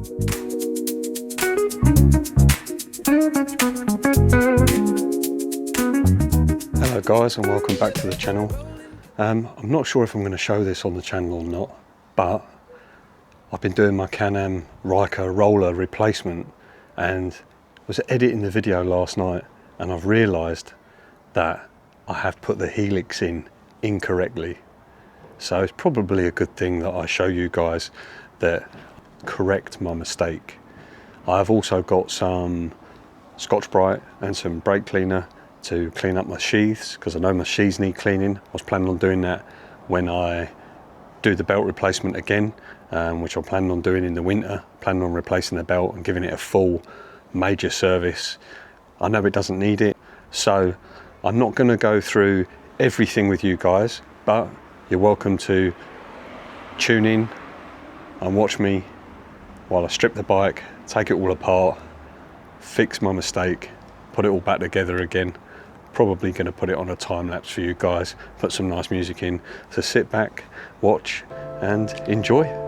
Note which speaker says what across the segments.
Speaker 1: Hello guys, and welcome back to the channel. I'm not sure if I'm going to show this on the channel or not, but I've been doing my Can-Am Ryker roller replacement and was editing the video last night, and I've realised that I have put the helix in incorrectly. So it's probably a good thing that I show you guys that correct my mistake. I've also got some Scotch-Brite and some brake cleaner to clean up my sheaths, because I know my sheaths need cleaning. I was planning on doing that when I do the belt replacement again, which I'm planning on doing in the winter. Planning on replacing the belt and giving it a full major service. I know it doesn't need it, so I'm not going to go through everything with you guys, but you're welcome to tune in and watch me while I strip the bike, take it all apart, fix my mistake, put it all back together again. Probably going to put it on a time lapse for you guys, put some nice music in, so sit back, watch and enjoy.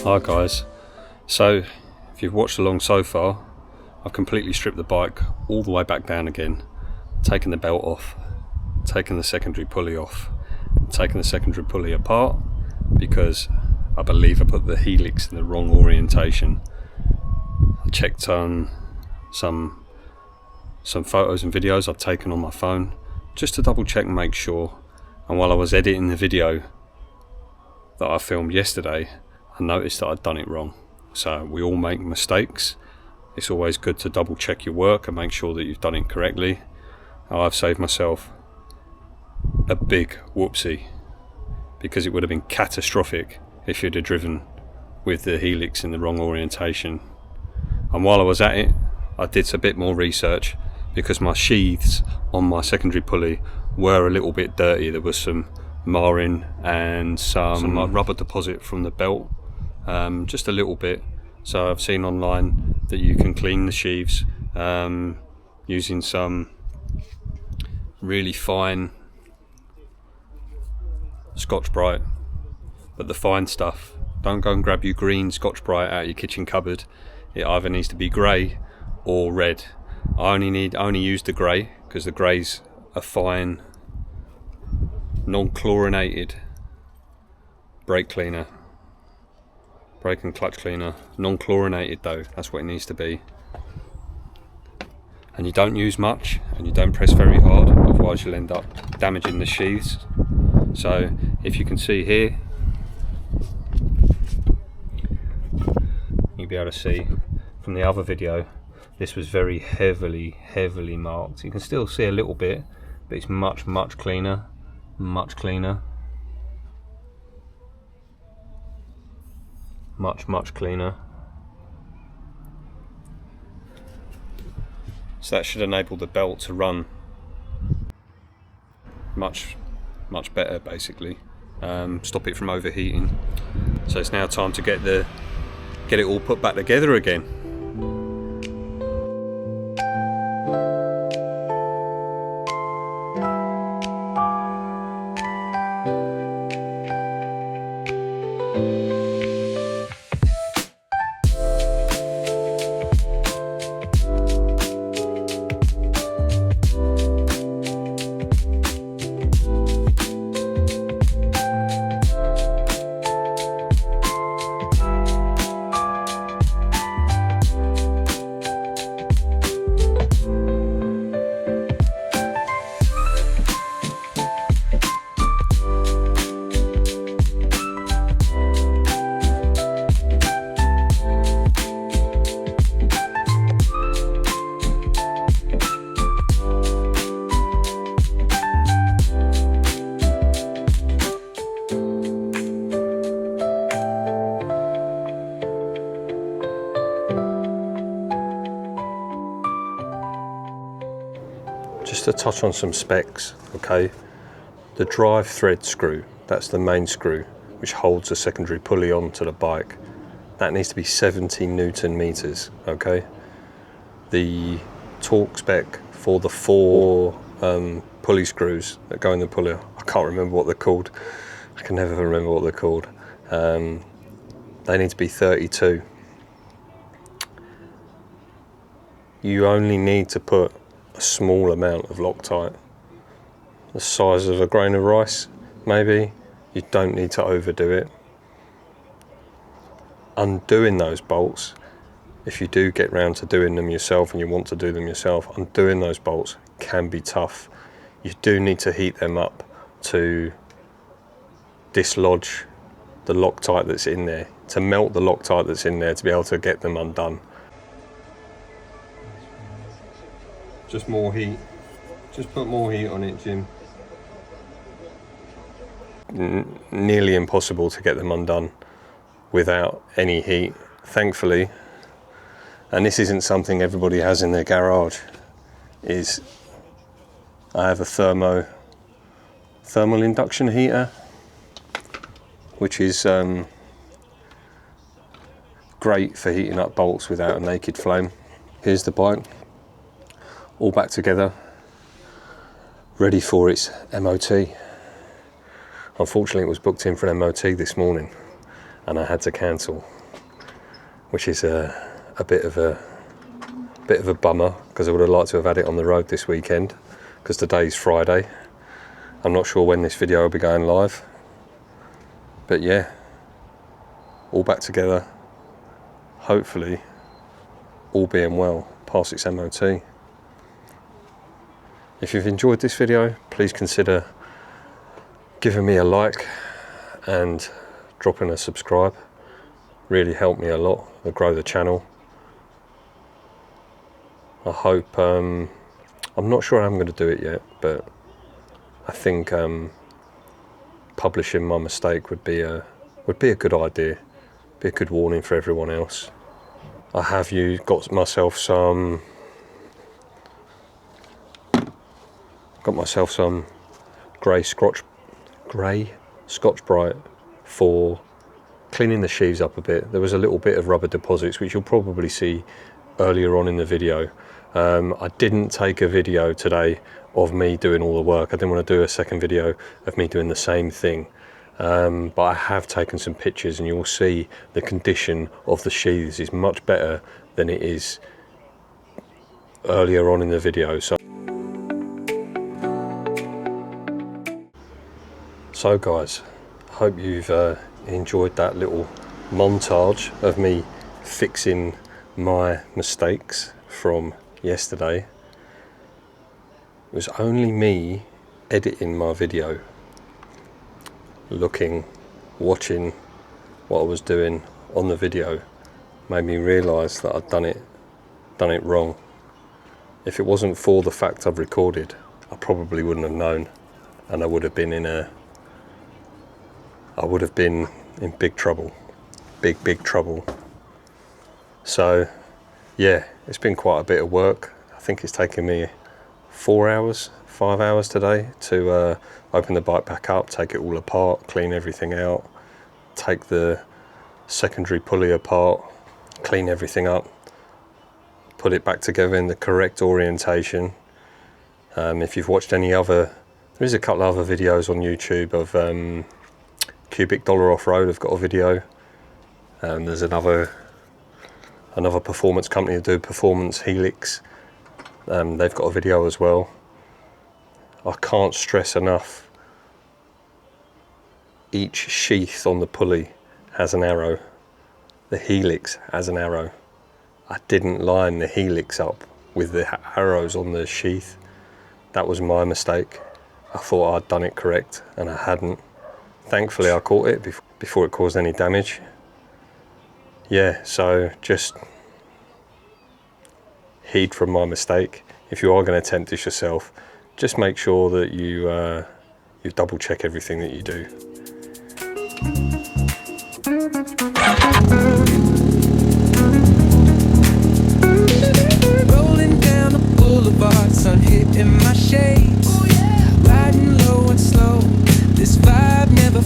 Speaker 1: Hi guys, so if you've watched along so far, I've completely stripped the bike all the way back down again, taken the belt off, taken the secondary pulley off, taken the secondary pulley apart because I believe I put the helix in the wrong orientation. I checked on some photos and videos I've taken on my phone just to double check and make sure, and while I was editing the video that I filmed yesterday, I noticed that I'd done it wrong. So we all make mistakes. It's always good to double check your work and make sure that you've done it correctly. I've saved myself a big whoopsie, because it would have been catastrophic if you'd have driven with the helix in the wrong orientation. And while I was at it, I did a bit more research, because my sheaths on my secondary pulley were a little bit dirty. There was some marring and some like rubber deposit from the belt. Just a little bit. So I've seen online that you can clean the sheaths using some really fine Scotch-Brite, but the fine stuff, don't go and grab your green Scotch-Brite out of your kitchen cupboard. It either needs to be grey or red. I only use the grey because the grey's a fine non-chlorinated brake cleaner. Brake and clutch cleaner, non-chlorinated though, that's what it needs to be. And you don't use much, and you don't press very hard, otherwise you'll end up damaging the sheaths. So if you can see here, you'll be able to see from the other video, this was very heavily marked. You can still see a little bit, but it's much cleaner, much cleaner. Much cleaner. So that should enable the belt to run much better, basically. Stop it from overheating. So it's now time to get it all put back together again. Just to touch on some specs, okay? The drive thread screw, that's the main screw, which holds the secondary pulley onto the bike. That needs to be 70 Newton meters, okay? The torque spec for the 4 pulley screws that go in the pulley, I can't remember what they're called. I can never remember what they're called. They need to be 32. You only need to put a small amount of Loctite, the size of a grain of rice, maybe. You don't need to overdo it. Undoing those bolts, if you do get round to doing them yourself and you want to do them yourself, undoing those bolts can be tough. You do need to heat them up to dislodge the Loctite that's in there, to melt the Loctite that's in there, to be able to get them undone. Just more heat. Just put more heat on it, Jim. Nearly impossible to get them undone without any heat, thankfully. And this isn't something everybody has in their garage. I have a thermal induction heater, which is great for heating up bolts without a naked flame. Here's the bike, all back together, ready for its MOT. Unfortunately, it was booked in for an MOT this morning and I had to cancel, which is a bit of a bummer, because I would have liked to have had it on the road this weekend, because today's Friday. I'm not sure when this video will be going live, but yeah, all back together, hopefully all being well, past its MOT. If you've enjoyed this video, please consider giving me a like and dropping a subscribe. Really helped me a lot to grow the channel. I hope, I'm not sure how I'm going to do it yet, but I think publishing my mistake would be a good idea, be a good warning for everyone else. I have got myself some grey Scotch Brite for cleaning the sheaves up a bit. There was a little bit of rubber deposits, which you'll probably see earlier on in the video. I didn't take a video today of me doing all the work. I didn't want to do a second video of me doing the same thing. But I have taken some pictures and you'll see the condition of the sheaths is much better than it is earlier on in the video. So guys, hope you've enjoyed that little montage of me fixing my mistakes from yesterday. It was only me editing my video, watching what I was doing on the video, made me realise that I'd done it wrong. If it wasn't for the fact I've recorded, I probably wouldn't have known, and I would have been in big trouble, big trouble. So yeah, it's been quite a bit of work. I think it's taken me 4 hours, 5 hours today to open the bike back up, take it all apart, clean everything out, take the secondary pulley apart, clean everything up, put it back together in the correct orientation. If you've watched any other, there's a couple of other videos on YouTube of Cubic Dollar Off-Road. I've got a video. There's another performance company that do performance helix. They've got a video as well. I can't stress enough, each sheath on the pulley has an arrow. The helix has an arrow. I didn't line the helix up with the arrows on the sheath. That was my mistake. I thought I'd done it correct and I hadn't. Thankfully I caught it before it caused any damage. Yeah, so just heed from my mistake. If you are going to attempt this yourself, just make sure that you double check everything that you do.
Speaker 2: Rolling down the boulevard, sun hitting my shades. Riding low and slow, this vibe never